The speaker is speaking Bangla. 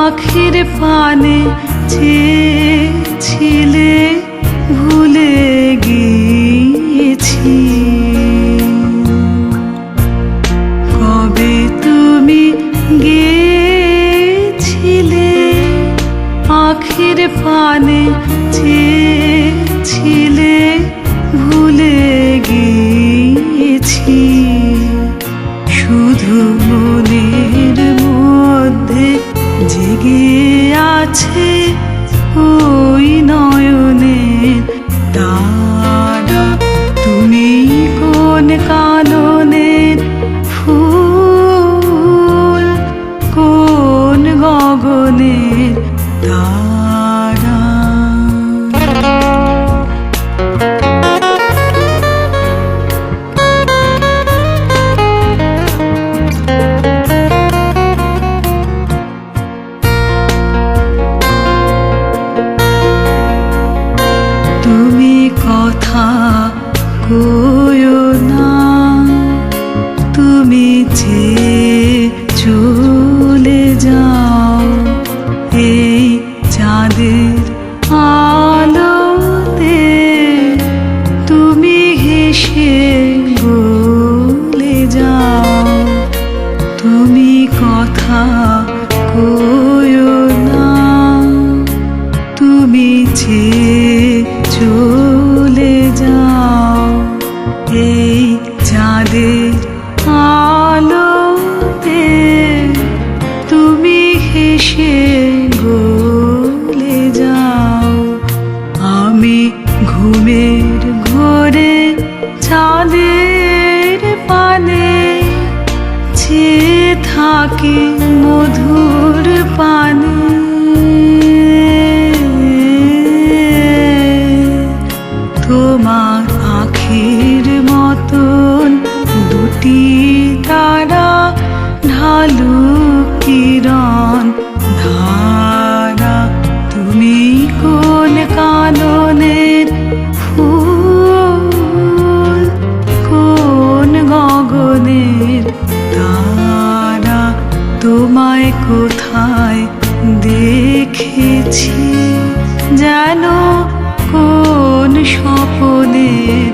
আখের পানে চেয়েছিলে ভুলে গিয়েছি। কবে তুমি গেছিলে আখের পানে চেয়েছিলে ভুলে গিয়েছি। শুধু মনের মধ্যে জেগে আছে ওই নয়নের তারা। তুমি কোন কাননের ফুল, কোন গগনের তারা। তুমি কথা কইও না, তুমি যে চলে যাও এই চাঁদের আলোতে। তুমি হেসে বলে যাও, তুমি কথা কইও না, তুমি যে চলে যাও এই চাঁদের আলোতে। তুমি হেসে বলে যাও, আমি ঘুমের ঘোরে চাঁদের পানে চেয়ে থাকি মধুর পানে। তোমার আখির মতন দুটি তারা ঢালু কিরণ ধারা। তুমি কোন কাননের ফুল, কোন গগনের তারা। তোমায় কোথায় দেখেছি যেন কোন স্বপনের